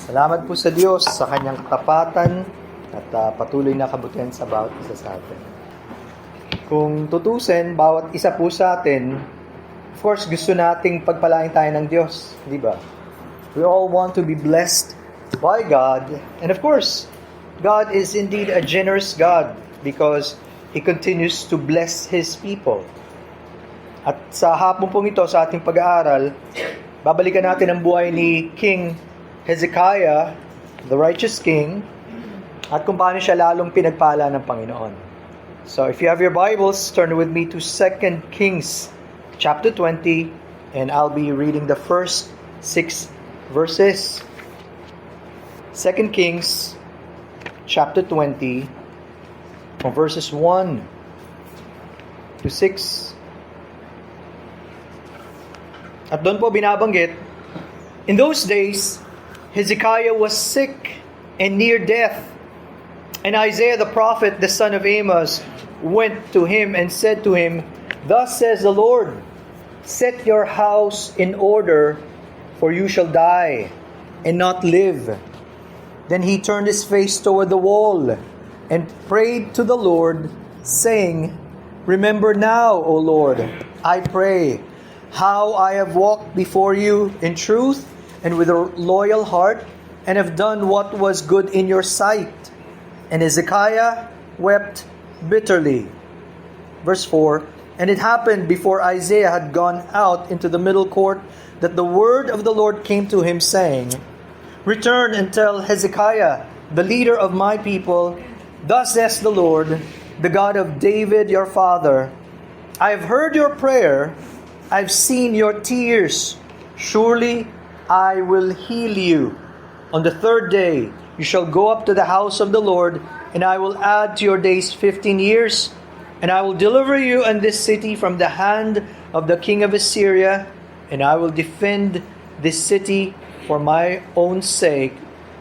Salamat po sa Diyos sa kanyang katapatan at patuloy na kabutihan sa bawat isa sa atin. Kung tutusin, bawat isa po sa atin, of course, gusto nating pagpalain tayo ng Diyos, di ba? We all want to be blessed by God. And of course, God is indeed a generous God because He continues to bless His people. At sa hapon pong ito, sa ating pag-aaral, babalikan natin ang buhay ni King Hezekiah, the righteous king, at kung paano siya lalong pinagpala ng Panginoon. So if you have your Bibles, turn with me to 2 Kings chapter 20, and I'll be reading the first 6 verses. 2 Kings chapter 20, from verses 1 to 6. At doon po binabanggit, in those days, Hezekiah was sick and near death. And Isaiah the prophet, the son of Amos, went to him and said to him, "Thus says the Lord, set your house in order, for you shall die and not live." Then he turned his face toward the wall and prayed to the Lord, saying, "Remember now, O Lord, I pray, how I have walked before you in truth and with a loyal heart, and have done what was good in your sight." And Hezekiah wept bitterly. Verse 4, "And it happened before Isaiah had gone out into the middle court, that the word of the Lord came to him, saying, Return and tell Hezekiah, the leader of my people, Thus says the Lord, the God of David your father, I have heard your prayer, I have seen your tears. Surely I will heal you. On the third day you shall go up to the house of the Lord, and I will add to your days 15 years, and I will deliver you and this city from the hand of the king of Assyria, and I will defend this city for my own sake,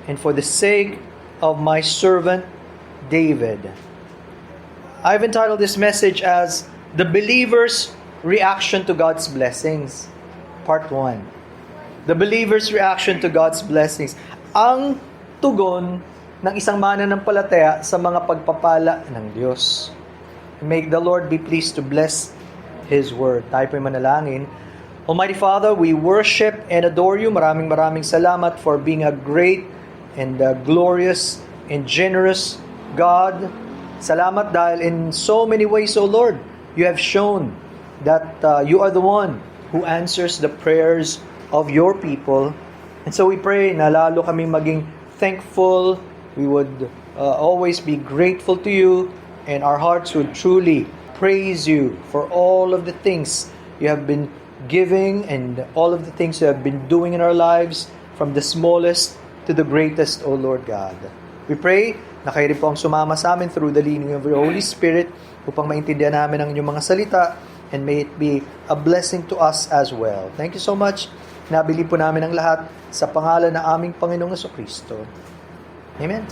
and for the sake of my servant David." I've entitled this message as The Believer's Reaction to God's Blessings, Part 1. The believer's reaction to God's blessings. Ang tugon ng isang mananampalataya sa mga pagpapala ng Diyos. May the Lord be pleased to bless His Word. Tayo po'y manalangin. Almighty Father, we worship and adore You. Maraming salamat for being a great and glorious and generous God. Salamat dahil in so many ways, O Lord, You have shown that You are the one who answers the prayers of Your people. And so we pray na lalo kaming maging thankful. We would always be grateful to You, and our hearts would truly praise You for all of the things You have been giving and all of the things You have been doing in our lives, from the smallest to the greatest, O Lord God. We pray na kayo rin po ang sumama sa amin through the leading of Your Holy Spirit upang maintindihan namin ang Inyong mga salita, and may it be a blessing to us as well. Thank you so much. Nabili po namin ang lahat sa pangalan ng aming Panginoong Jesucristo. Amen.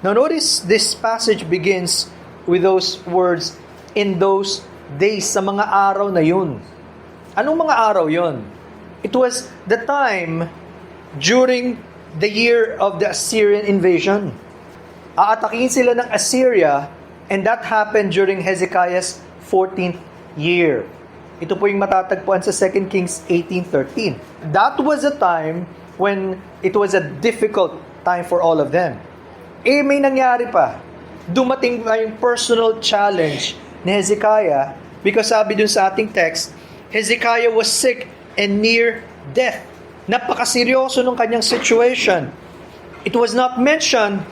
Now notice this passage begins with those words, in those days, sa mga araw na yun. Anong mga araw yun? It was the time during the year of the Assyrian invasion. Aatakin sila ng Assyria, and that happened during Hezekiah's 14th year. Ito po yung matatagpuan sa 2 Kings 18:13. That was a time when it was a difficult time for all of them. May nangyari pa. Dumating pa yung personal challenge ni Hezekiah, because sabi dun sa ating text, Hezekiah was sick and near death. Napakaseryoso nung kanyang situation. It was not mentioned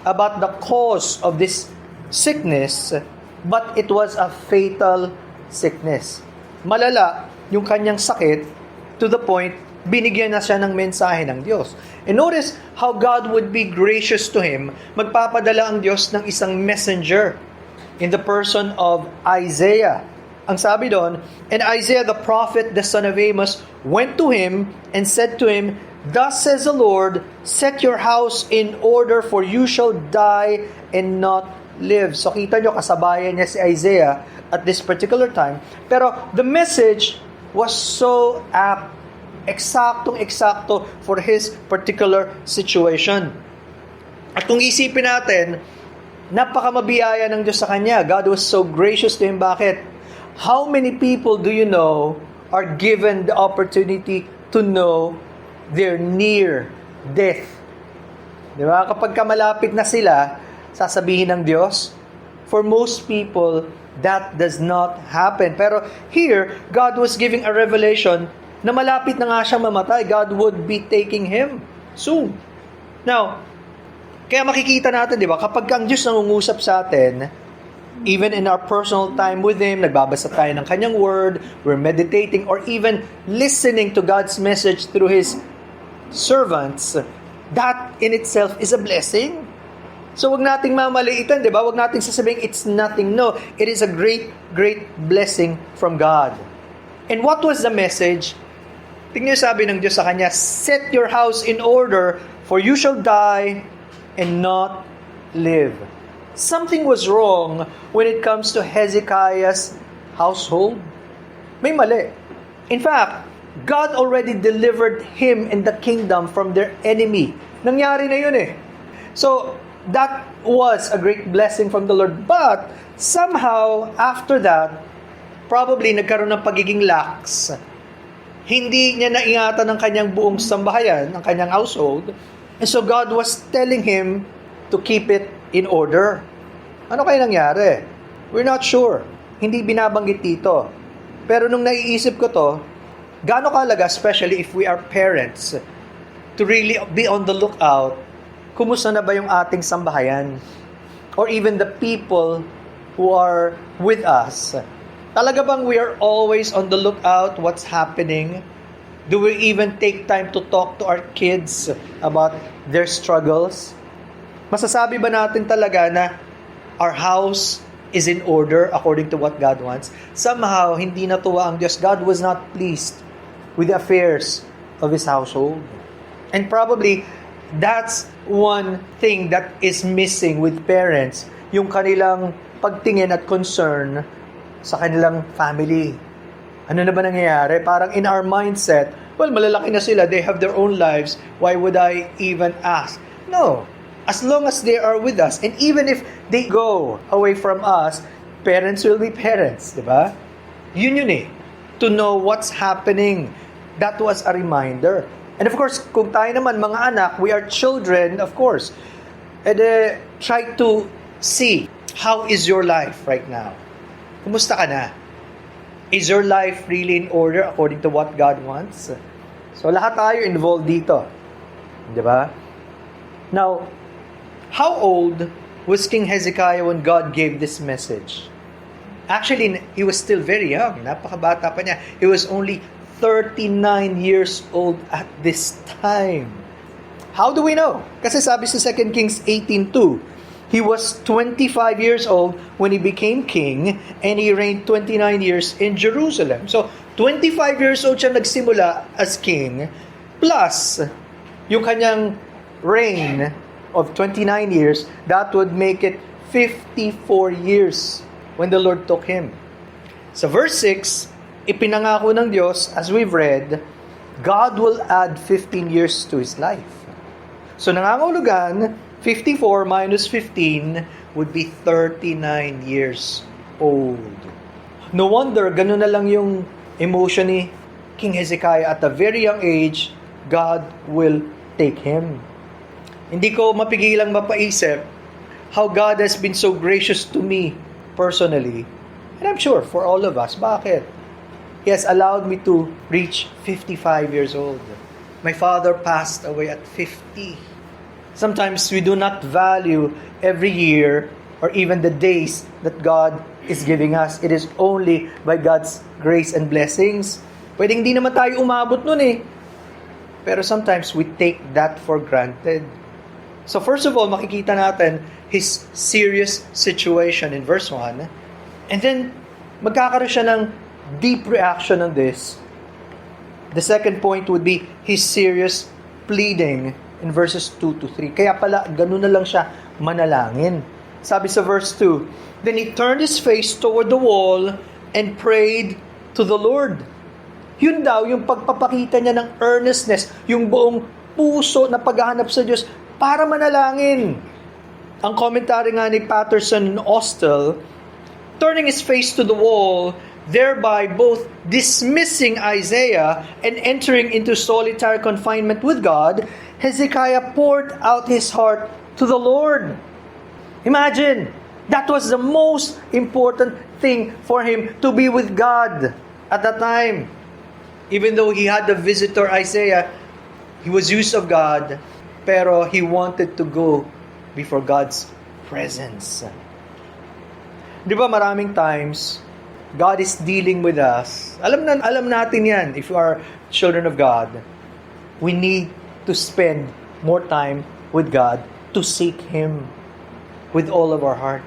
about the cause of this sickness, but it was a fatal sickness. Malala yung kanyang sakit, to the point, binigyan na siya ng mensahe ng Diyos. And notice how God would be gracious to him. Magpapadala ang Diyos ng isang messenger in the person of Isaiah. Ang sabi doon, "And Isaiah the prophet, the son of Amos, went to him and said to him, Thus says the Lord, set your house in order, for you shall die and not live." So kita nyo, kasabayan niya si Isaiah at this particular time. Pero the message was so apt eksaktong-eksakto for his particular situation. At kung isipin natin, napakamabiyaya ng Diyos sa kanya. God was so gracious to him. Bakit? How many people do you know are given the opportunity to know their near death? Di ba? Kapag malapit na sila, sasabihin ng Diyos, for most people, that does not happen. Pero here, God was giving a revelation na malapit na nga siyang mamatay. God would be taking him soon. Now, kaya makikita natin, di ba, kapag ang Diyos nangungusap sa atin, even in our personal time with Him, nagbabasa tayo ng Kanyang Word, we're meditating, or even listening to God's message through His servants, that in itself is a blessing. So wag nating mamaliitan, di ba? Wag nating sasabihin, it's nothing. No, it is a great, great blessing from God. And what was the message? Tingnan niyo sabi ng Diyos sa kanya, set your house in order, for you shall die and not live. Something was wrong when it comes to Hezekiah's household. May mali. In fact, God already delivered him and the kingdom from their enemy. Nangyari na yun eh. So, that was a great blessing from the Lord. But, somehow, after that, probably nagkaroon ng pagiging lax. Hindi niya naingatan ng kanyang buong sambahayan, ng kanyang household. And so God was telling him to keep it in order. Ano kaya nangyari? We're not sure. Hindi binabanggit dito. Pero nung naiisip ko to, gaano kahalaga, especially if we are parents, to really be on the lookout, kumusta na ba yung ating sambahayan? Or even the people who are with us. Talaga bang we are always on the lookout what's happening? Do we even take time to talk to our kids about their struggles? Masasabi ba natin talaga na our house is in order according to what God wants? Somehow, hindi natuwa ang Diyos. God was not pleased with the affairs of His household. And probably, that's one thing that is missing with parents, yung kanilang pagtingin at concern sa kanilang family. Ano na ba nangyayari? Parang in our mindset, well, malalaki na sila, they have their own lives, why would I even ask? No. As long as they are with us, and even if they go away from us, parents will be parents, di ba? Yun eh. To know what's happening. That was a reminder. And of course, kung tayo naman, mga anak, we are children, of course. And try to see, how is your life right now? Kumusta ka na? Is your life really in order according to what God wants? So lahat tayo involved dito. Di ba? Now, how old was King Hezekiah when God gave this message? Actually, he was still very young. Napakabata pa niya. He was only 39 years old at this time. How do we know? Kasi sabi sa 2 Kings 18:2, he was 25 years old when he became king, and he reigned 29 years in Jerusalem. So, 25 years old siya nagsimula as king, plus yung kanyang reign of 29 years, that would make it 54 years when the Lord took him. Sa verse 6, ipinangako ng Diyos, as we've read, God will add 15 years to his life. So, nangangahulugan, 54 minus 15 would be 39 years old. No wonder, ganun na lang yung emotion ni King Hezekiah. At a very young age, God will take him. Hindi ko mapigilang mapaisip how God has been so gracious to me personally. And I'm sure for all of us. Bakit? He has allowed me to reach 55 years old. My father passed away at 50. Sometimes we do not value every year or even the days that God is giving us. It is only by God's grace and blessings. Pwedeng hindi naman tayo umabot nun eh. Pero sometimes we take that for granted. So first of all, makikita natin his serious situation in verse 1. And then, magkakaroon siya ng deep reaction on this. The second point would be his serious pleading in verses 2 to 3. Kaya pala, ganun na lang siya manalangin. Sabi sa verse 2, then he turned his face toward the wall and prayed to the Lord. Yun daw, yung pagpapakita niya ng earnestness, yung buong puso na paghahanap sa Diyos para manalangin. Ang commentary nga ni Patterson and Austell, turning his face to the wall, thereby both dismissing Isaiah and entering into solitary confinement with God, Hezekiah poured out his heart to the Lord. Imagine, that was the most important thing for him, to be with God at that time. Even though he had the visitor Isaiah, he was used of God, pero he wanted to go before God's presence. Di ba maraming times, God is dealing with us. Alam natin yan, if you are children of God. We need to spend more time with God, to seek Him with all of our heart.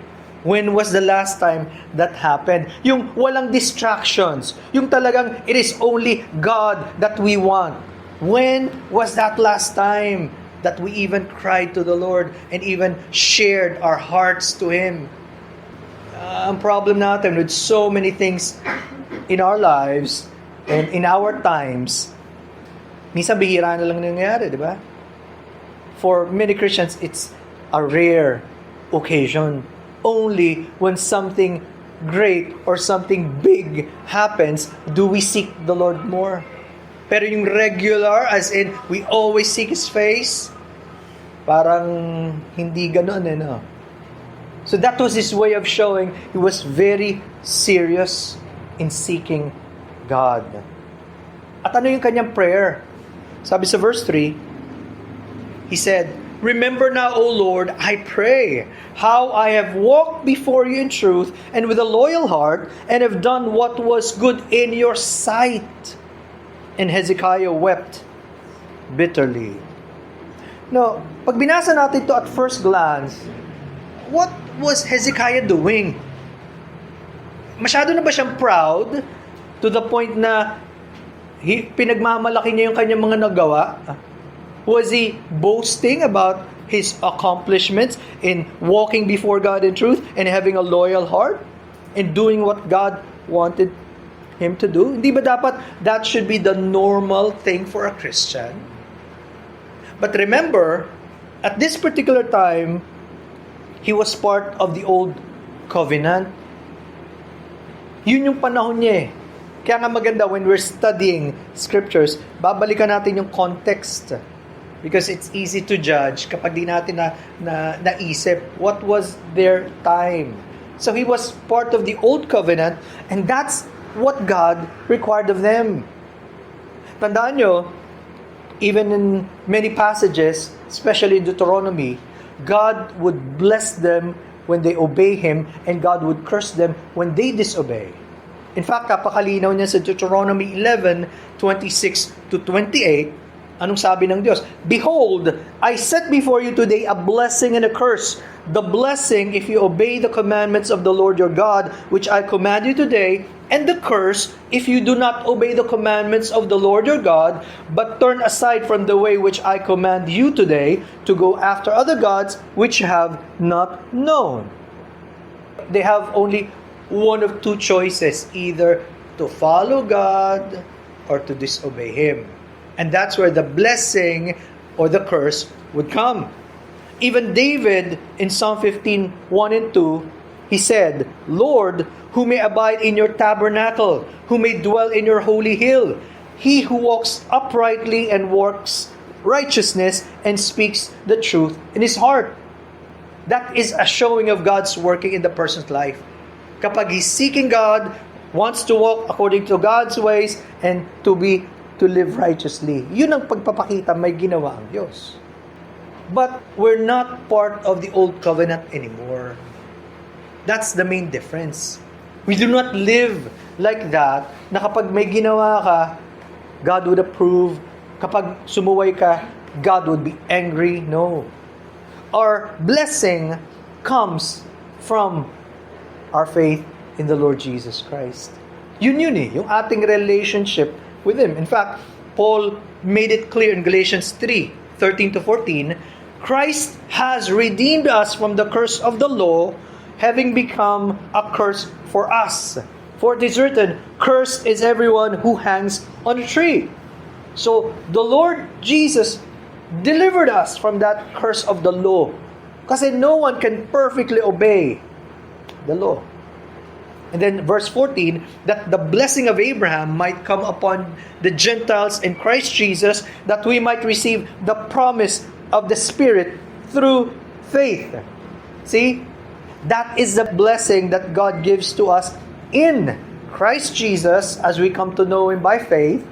When was the last time that happened? Yung walang distractions. Yung talagang it is only God that we want. When was that last time that we even cried to the Lord and even shared our hearts to Him? Ang problem natin with so many things in our lives and in our times, minsan bihira na lang nangyayari, di ba? For many Christians, it's a rare occasion. Only when something great or something big happens do we seek the Lord more. Pero yung regular, as in, we always seek His face, parang hindi ganun no? So that was His way of showing He was very serious in seeking God. At ano yung kanyang prayer? Sabi sa verse 3, He said, "Remember now, O Lord, I pray, how I have walked before you in truth and with a loyal heart, and have done what was good in your sight." And Hezekiah wept bitterly. Now, pag binasa natin ito at first glance, what was Hezekiah doing? Masyado na ba siyang proud to the point na pinagmamalaki niya yung kanyang mga nagawa? Was he boasting about his accomplishments in walking before God in truth and having a loyal heart and doing what God wanted him to do? Hindi ba dapat that should be the normal thing for a Christian? But remember, at this particular time, he was part of the old covenant. Yun yung panahon niya eh. Kaya nga maganda when we're studying scriptures, babalikan natin yung context. Because it's easy to judge kapag di natin naisip what was their time. So he was part of the old covenant, and that's what God required of them. Tandaan nyo, even in many passages, especially in Deuteronomy, God would bless them when they obey Him, and God would curse them when they disobey. In fact, kapakalinaw niya sa Deuteronomy 11:26-28, anong sabi ng Diyos? "Behold, I set before you today a blessing and a curse. The blessing if you obey the commandments of the Lord your God, which I command you today, and the curse if you do not obey the commandments of the Lord your God, but turn aside from the way which I command you today, to go after other gods which you have not known." They have only one of two choices, either to follow God or to disobey Him. And that's where the blessing or the curse would come. Even David in Psalm 15:1 and 2, he said, "Lord, who may abide in your tabernacle, who may dwell in your holy hill? He who walks uprightly and works righteousness and speaks the truth in his heart." That is a showing of God's working in the person's life. Kapag he's seeking God, wants to walk according to God's ways, and to live righteously. Yun ang pagpapakita may ginawa ang Diyos. But we're not part of the old covenant anymore. That's the main difference. We do not live like that, na kapag may ginawa ka, God would approve. Kapag sumuway ka, God would be angry. No. Our blessing comes from our faith in the Lord Jesus Christ. Yun yung ating relationship with Him. In fact, Paul made it clear in Galatians 3:13-14, Christ has redeemed us from the curse of the law, having become a curse for us. For it is written, "Cursed is everyone who hangs on a tree. So, the Lord Jesus delivered us from that curse of the law. Kasi no one can perfectly obey the law. And then verse 14, that the blessing of Abraham might come upon the Gentiles in Christ Jesus, that we might receive the promise of the Spirit through faith. See? That is the blessing that God gives to us in Christ Jesus as we come to know Him by faith.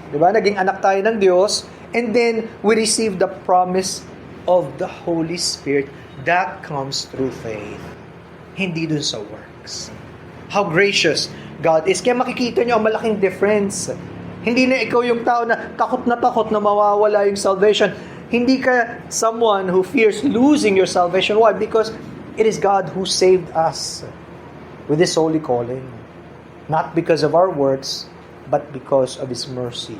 Diba? Naging anak tayo ng Diyos. And then we receive the promise of the Holy Spirit that comes through faith. Hindi dun sa works. How gracious God is. Kaya makikita nyo ang malaking difference. Hindi na ikaw yung tao na takot na mawawala yung salvation. Hindi ka someone who fears losing your salvation. Why? Because it is God who saved us with His holy calling. Not because of our works, but because of His mercy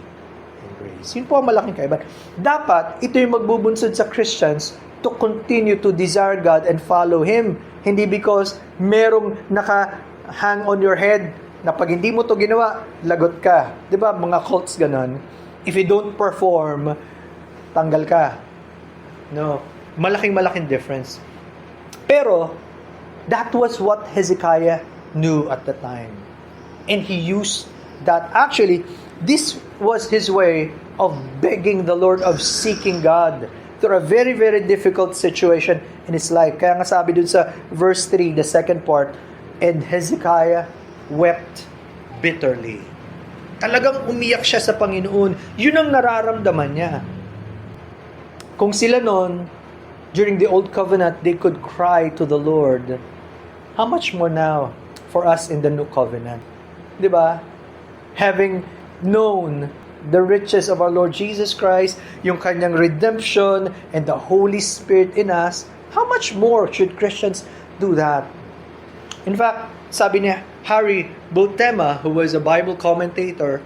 and grace. Yun po ang malaking kaibahan. Dapat, ito yung magbubunsod sa Christians to continue to desire God and follow Him. Hindi because merong hang on your head na pag hindi mo to ginawa, lagot ka. Di ba? Mga cults ganon. If you don't perform, tanggal ka. No. Malaking difference. Pero, that was what Hezekiah knew at the time. And he used that. Actually, this was his way of begging the Lord, of seeking God through a very, very difficult situation in his life. Kaya nga sabi dun sa verse 3, the second part, and Hezekiah wept bitterly. Talagang umiyak siya sa Panginoon. Yun ang nararamdaman niya. Kung sila noon, during the Old Covenant, they could cry to the Lord, how much more now for us in the New Covenant? Diba? Having known the riches of our Lord Jesus Christ, yung kanyang redemption, and the Holy Spirit in us, how much more should Christians do that? In fact, sabi niya, Harry Bultema, who was a Bible commentator,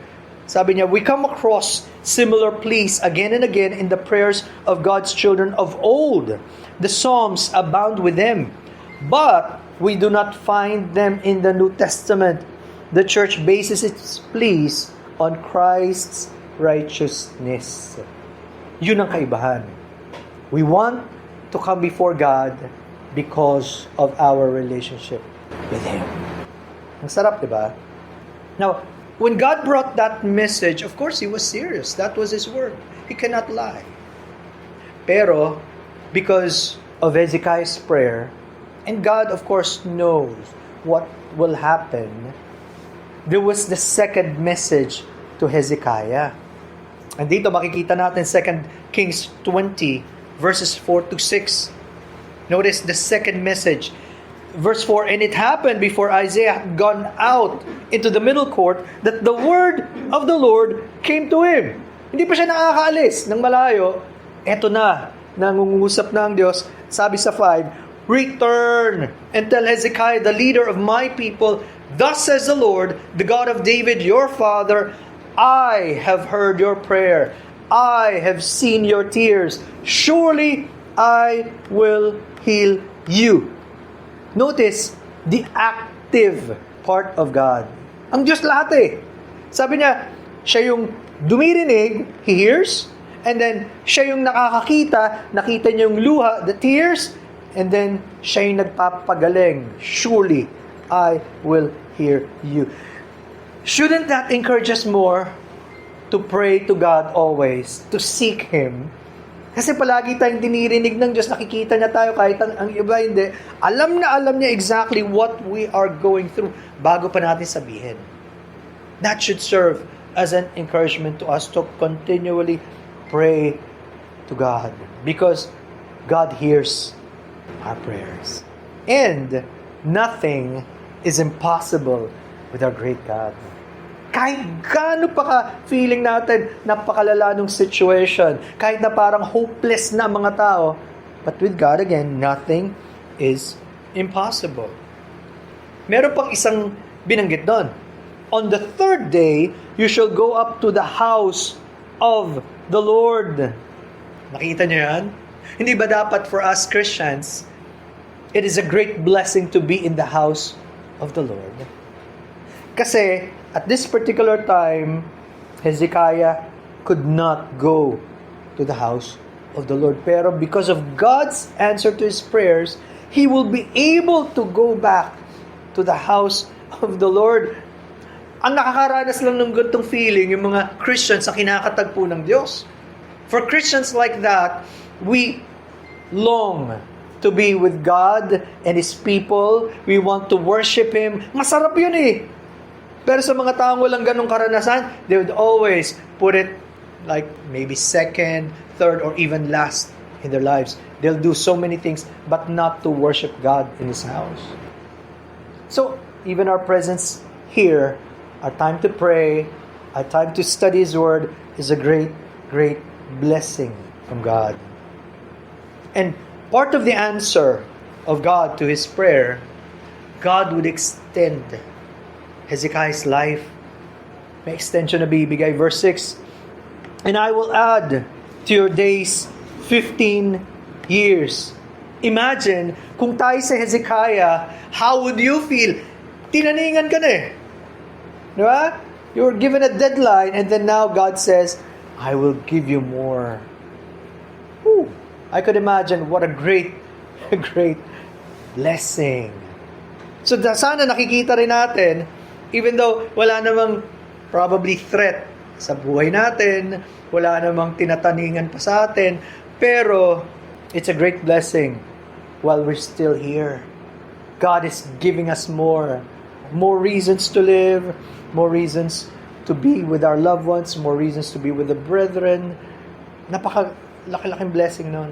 sabi niya, we come across similar pleas again and again in the prayers of God's children of old. The Psalms abound with them, but we do not find them in the New Testament. The church bases its pleas on Christ's righteousness. Yun ang kaibahan. We want to come before God because of our relationship with Him. Ang sarap, diba? Now, when God brought that message, of course, He was serious. That was His word. He cannot lie. Pero, because of Hezekiah's prayer, and God, of course, knows what will happen, there was the second message to Hezekiah. And dito makikita natin 2 Kings 20, verses 4 to 6. Notice the second message. Verse 4, and it happened before Isaiah had gone out into the middle court that the word of the Lord came to him. Hindi pa siya nakakaalis ng malayo. Eto na, nangungusap na ang Diyos. Sabi sa 5, return and tell Hezekiah, the leader of my people, thus says the Lord, the God of David, your father, I have heard your prayer. I have seen your tears. Surely I will heal you. Notice the active part of God. Ang Diyos lahat eh. Sabi niya, siya yung dumirinig, He hears, and then siya yung nakakakita, nakita niya yung luha, the tears, and then siya yung nagpapagaling. Surely, I will hear you. Shouldn't that encourage us more to pray to God always, to seek Him? Kasi palagi tayong dinirinig ng Diyos, nakikita niya tayo kahit ang iba hindi. Alam niya exactly what we are going through bago pa natin sabihin. That should serve as an encouragement to us to continually pray to God because God hears our prayers. And nothing is impossible with our great God. Kahit gaano pa ka feeling natin napakalala nung situation, kahit na parang hopeless na mga tao, but with God, again, nothing is impossible. Meron pang isang binanggit doon. On the third day, you shall go up to the house of the Lord. Nakita niyo yan? Hindi ba dapat for us Christians, it is a great blessing to be in the house of the Lord? Kasi, at this particular time, Hezekiah could not go to the house of the Lord. Pero because of God's answer to his prayers, he will be able to go back to the house of the Lord. Ang nakakaranas lang ng ganitong feeling yung mga Christians sa kinakatagpo ng Diyos. For Christians like that, we long to be with God and His people. We want to worship Him. Masarap yun eh. Pero sa mga taong walang ganong karanasan, they would always put it like maybe second, third, or even last in their lives. They'll do so many things, but not to worship God in His house. So, even our presence here, our time to pray, our time to study His Word, is a great, great blessing from God. And part of the answer of God to his prayer, God would extend Hezekiah's life. May extension na bibigay. Verse 6, "And I will add to your days 15 years." Imagine, kung tayo sa Hezekiah, how would you feel? Tinaningan ka na eh. Di ba? You were given a deadline, and then now God says, I will give you more. Whew. I could imagine what a great blessing. So sana nakikita rin natin, even though wala namang probably threat sa buhay natin, wala namang tinataningan pa sa atin, pero it's a great blessing while we're still here. God is giving us more reasons to live, more reasons to be with our loved ones, more reasons to be with the brethren. Laki-laking blessing nun.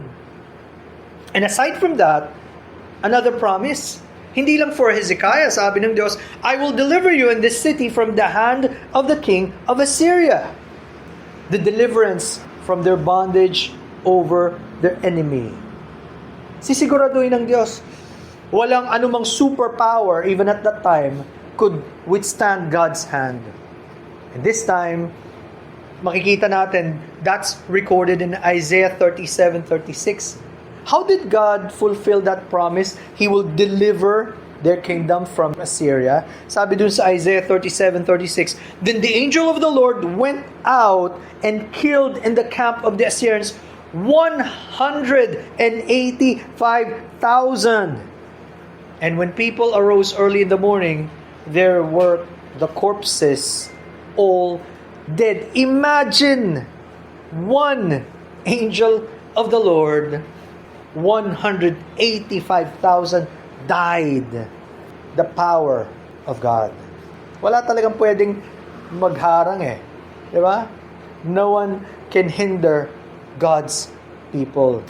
And aside from that, another promise, hindi lang for Hezekiah, sabi ng Diyos, I will deliver you in this city from the hand of the king of Assyria. The deliverance from their bondage over their enemy. Sisiguraduhin ng Diyos, walang anumang superpower, even at that time, could withstand God's hand. And this time, makikita natin, that's recorded in Isaiah 37:36. How did God fulfill that promise? He will deliver their kingdom from Assyria. Sabi dun sa Isaiah 37:36, "Then the angel of the Lord went out and killed in the camp of the Assyrians 185,000. And when people arose early in the morning, there were the corpses all dead." Imagine, one angel of the Lord, 185,000 died. The power of God. Wala talagang pwedeng magharang eh. Di ba? No one can hinder God's people.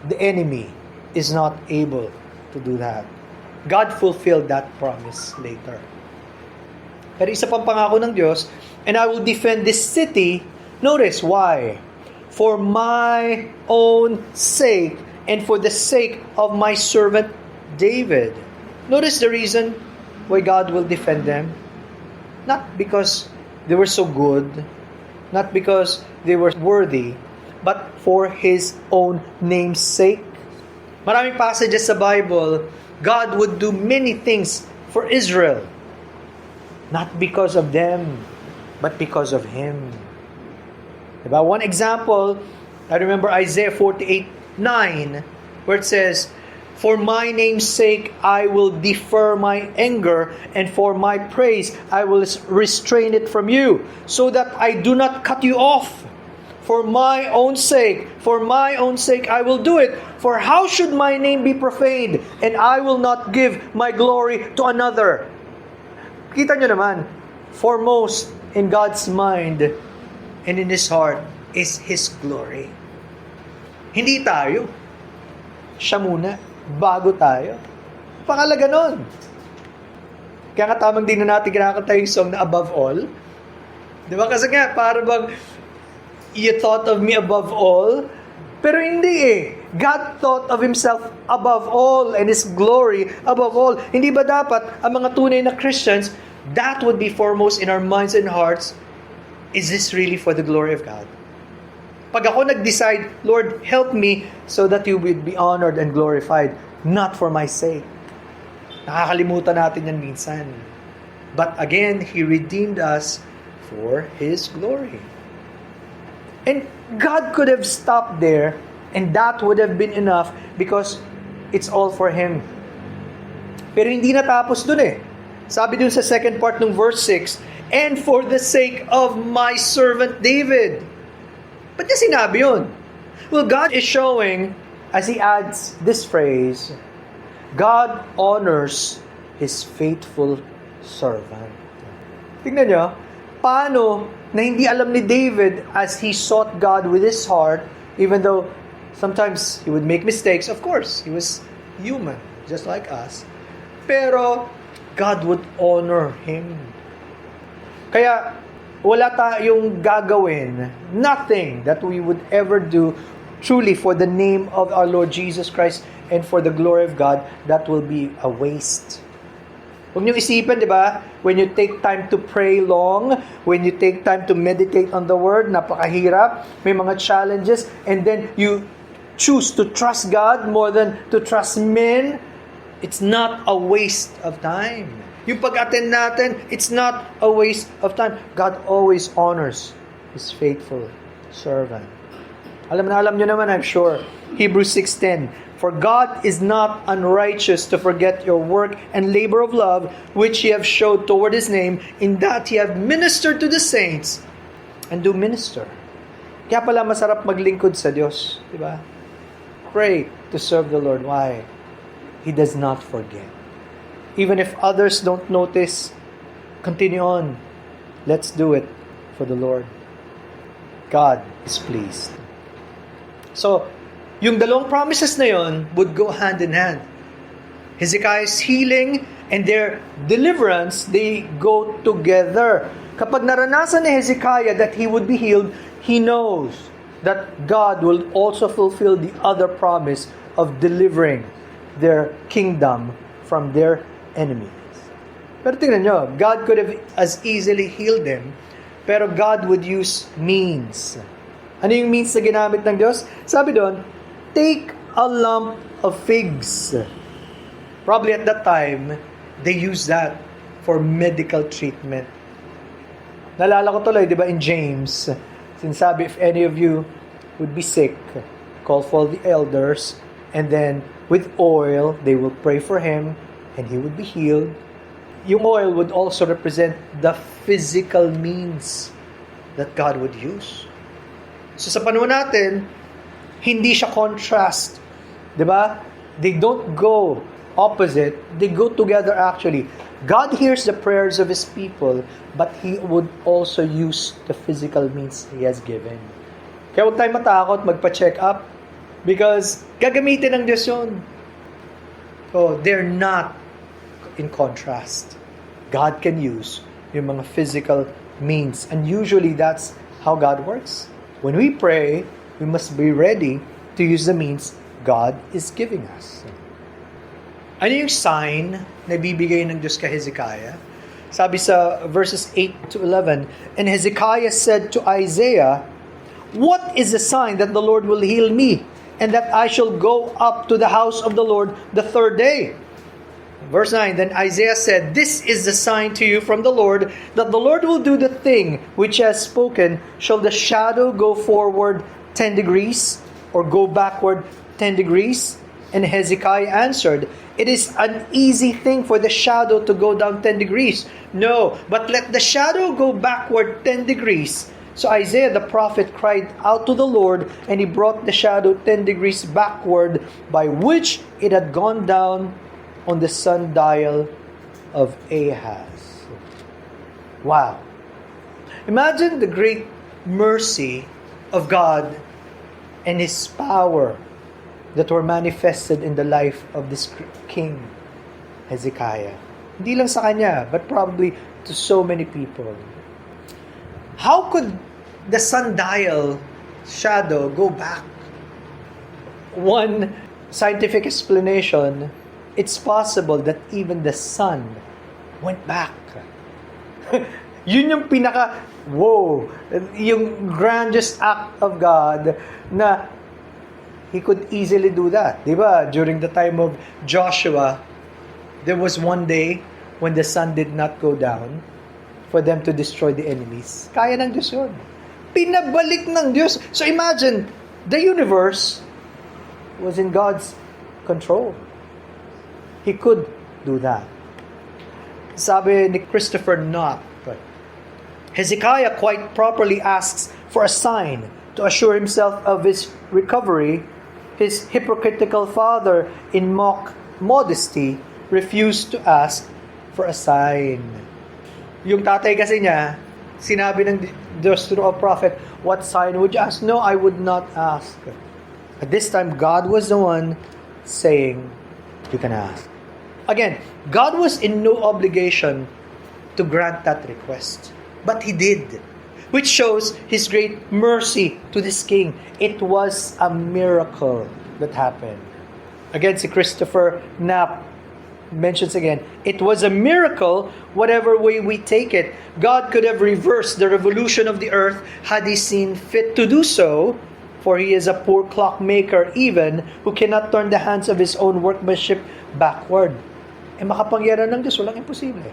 The enemy is not able to do that. God fulfilled that promise later. Pero isa pang pangako ng Diyos, "And I will defend this city." Notice why? "For my own sake and for the sake of my servant David." Notice the reason why God will defend them. Not because they were so good, not because they were worthy, but for His own name's sake. Maraming passages sa Bible, God would do many things for Israel. Not because of them, but because of Him. Diba? One example, I remember Isaiah 48:9, where it says, "For my name's sake I will defer my anger, and for my praise I will restrain it from you, so that I do not cut you off. For my own sake I will do it. For how should my name be profaned, and I will not give my glory to another." Kita nyo naman, foremost in God's mind and in His heart is His glory. Hindi tayo. Siya muna, bago tayo. Pakalaga nun. Kaya nga tamang din na natin kinakanta yung song na Above All. Di ba? Kasi nga, para bang you thought of me above all, pero hindi eh. God thought of Himself above all and His glory above all. Hindi ba dapat ang mga tunay na Christians, that would be foremost in our minds and hearts? Is this really for the glory of God? Pag ako nag-decide, Lord, help me so that You would be honored and glorified, not for my sake. Nakakalimutan natin yan minsan. But again, He redeemed us for His glory. And God could have stopped there, and that would have been enough because it's all for Him. Pero hindi natapos dun eh. Sabi dun sa second part ng verse 6, and for the sake of my servant David. Ba't niya sinabi yun? Well, God is showing, as He adds this phrase, God honors His faithful servant. Tingnan nyo, paano na hindi alam ni David as he sought God with his heart, even though sometimes he would make mistakes. Of course, he was human, just like us. Pero God would honor him. Kaya wala tayong gagawin, nothing that we would ever do truly for the name of our Lord Jesus Christ and for the glory of God, that will be a waste. Huwag niyong isipin, di ba? When you take time to pray long, when you take time to meditate on the Word, napakahirap, may mga challenges, and then you choose to trust God more than to trust men, it's not a waste of time. Yung pag-attend natin, it's not a waste of time. God always honors His faithful servant. Alam nyo naman, I'm sure, Hebrews 6:10, for God is not unrighteous to forget your work and labor of love, which ye have showed toward His name, in that ye have ministered to the saints, and do minister. Kaya pala masarap maglingkod sa Diyos, di ba? Pray to serve the Lord. Why? He does not forget. Even if others don't notice, continue on. Let's do it for the Lord. God is pleased. So, yung dalawang promises na yon would go hand in hand. Hezekiah's healing and their deliverance, they go together. Kapag naranasan ni Hezekiah that he would be healed, he knows that God will also fulfill the other promise of delivering their kingdom from their enemies. Pero tingnan nyo, God could have as easily healed them, pero God would use means. Ano yung means na ginamit ng Diyos? Sabi doon, take a lump of figs. Probably at that time, they used that for medical treatment. Nalala ko tuloy, di ba, in James, sinasabi, if any of you would be sick, call for the elders, and then with oil, they will pray for him, and he would be healed. Yung oil would also represent the physical means that God would use. So sa panahon natin, hindi siya contrast. Diba? They don't go opposite. They go together actually. God hears the prayers of His people, but He would also use the physical means He has given. Kaya huwag tayong matakot magpa-check up because gagamitin ng Diyos yun. So, they're not in contrast. God can use yung mga physical means. And usually that's how God works. When we pray, we must be ready to use the means God is giving us. Ano yung sign na bibigay ng Diyos kay Hezekiah? Sabi sa verses 8 to 11, and Hezekiah said to Isaiah, what is the sign that the Lord will heal me, and that I shall go up to the house of the Lord the third day? Verse 9, then Isaiah said, this is the sign to you from the Lord, that the Lord will do the thing which he has spoken. Shall the shadow go forward 10 degrees, or go backward 10 degrees? And Hezekiah answered, it is an easy thing for the shadow to go down 10 degrees. No, but let the shadow go backward 10 degrees. So Isaiah the prophet cried out to the Lord, and he brought the shadow 10 degrees backward, by which it had gone down on the sundial of Ahaz. Wow. Imagine the great mercy of God and His power that were manifested in the life of this king, Hezekiah. Hindi lang sa kanya, but probably to so many people. How could the sundial shadow go back? One scientific explanation, it's possible that even the sun went back. Yun yung yung grandest act of God na He could easily do that. Diba? During the time of Joshua, there was one day when the sun did not go down. for them to destroy the enemies. Kaya ng Diyos yun. Pinabalik ng Diyos. So imagine, the universe was in God's control. He could do that. Sabi ni Christopher Knott, Hezekiah quite properly asks for a sign to assure himself of his recovery. His hypocritical father, in mock modesty, refused to ask for a sign. Yung tatay kasi niya, sinabi ng Diyos through a prophet, what sign would you ask? No, I would not ask. At this time, God was the one saying, you can ask. Again, God was in no obligation to grant that request. But He did. Which shows His great mercy to this king. It was a miracle that happened. Again, si Christopher Knapp mentions again, it was a miracle whatever way we take it. God could have reversed the revolution of the earth had He seen fit to do so, for He is a poor clockmaker even who cannot turn the hands of His own workmanship backward. Makapangyarihan ng Diyos, walang imposible.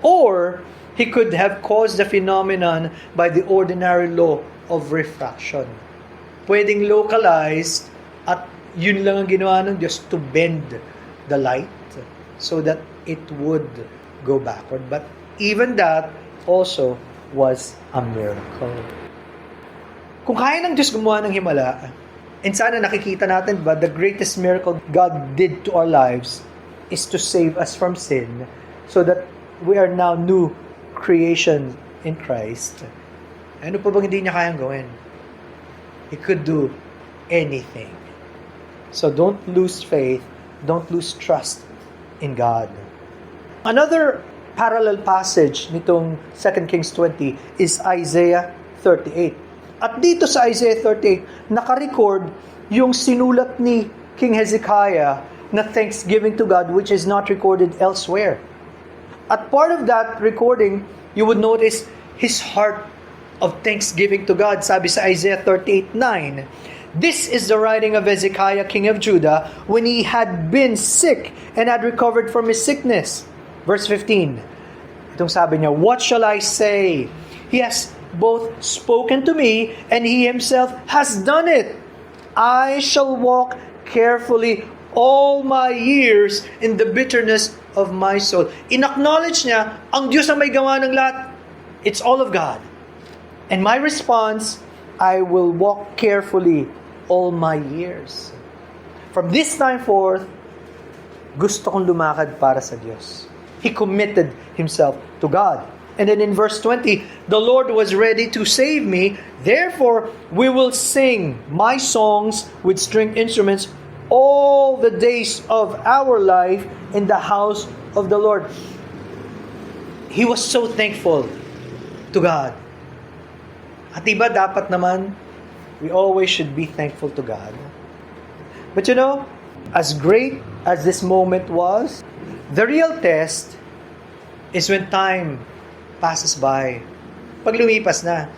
Or He could have caused the phenomenon by the ordinary law of refraction. Pwedeng localized at yun lang ang ginawa ng Diyos to bend the light so that it would go backward. But even that also was a miracle. Kung kaya ng Diyos gumawa ng himala, and sana nakikita natin ba, the greatest miracle God did to our lives is to save us from sin so that we are now new creation in Christ. Ano pa bang hindi niya kayang gawin? He could do anything. So don't lose faith, don't lose trust in God. Another parallel passage nitong 2 Kings 20 is Isaiah 38. At dito sa Isaiah 38, nakarecord yung sinulat ni King Hezekiah na thanksgiving to God, which is not recorded elsewhere. At part of that recording, you would notice his heart of thanksgiving to God. Sabi sa Isaiah 38:9, this is the writing of Hezekiah, king of Judah, when he had been sick and had recovered from his sickness. Verse 15, itong sabi niya, what shall I say? He has both spoken to me, and he himself has done it. I shall walk carefully all my years in the bitterness of my soul. In-acknowledge niya, ang Diyos ang may gawa ng lahat. It's all of God. And my response, I will walk carefully all my years. From this time forth, gusto kong lumakad para sa Diyos. He committed himself to God. And then in verse 20, the Lord was ready to save me. Therefore, we will sing my songs with stringed instruments all the days of our life in the house of the Lord. He was so thankful to God. At iba dapat naman, we always should be thankful to God. But you know, as great as this moment was, the real test is when time passes by. Pag lumipas na.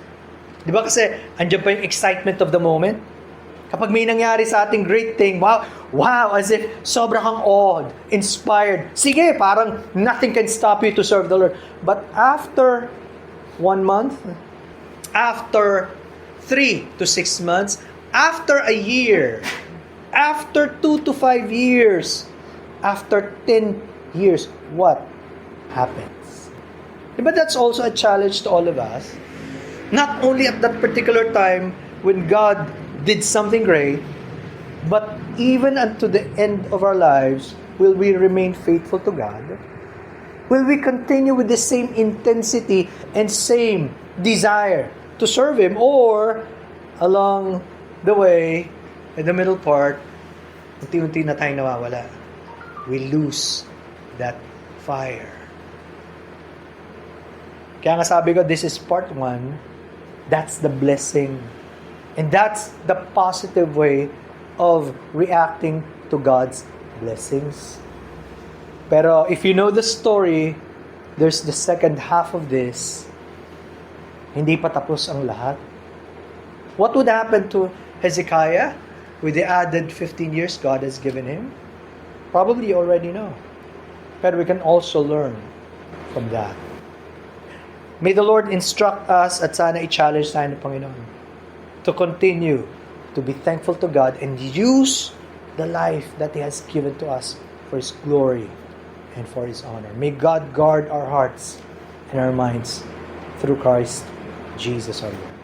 Di ba kasi, andyan pa yung excitement of the moment? Kapag may nangyari sa ating great thing, wow, as if sobrang kang awed, inspired. Sige, parang nothing can stop you to serve the Lord. But after 1 month, after 3 to 6 months, after a year, after 2 to 5 years, after 10 years, what happens? But that's also a challenge to all of us. Not only at that particular time when God did something great, but even unto the end of our lives, will we remain faithful to God? Will we continue with the same intensity and same desire to serve Him? Or, along the way, in the middle part, unti-unti na tayong nawawala. We lose that fire. Kaya nga sabi ko, this is part 1. That's the blessing. And that's the positive way of reacting to God's blessings. Pero if you know the story, there's the second half of this. Hindi pa tapos ang lahat. What would happen to Hezekiah with the added 15 years God has given him? Probably you already know. But we can also learn from that. May the Lord instruct us at sana i-challenge tayo ng Panginoon to continue to be thankful to God and use the life that He has given to us for His glory and for His honor. May God guard our hearts and our minds through Christ Jesus our Lord.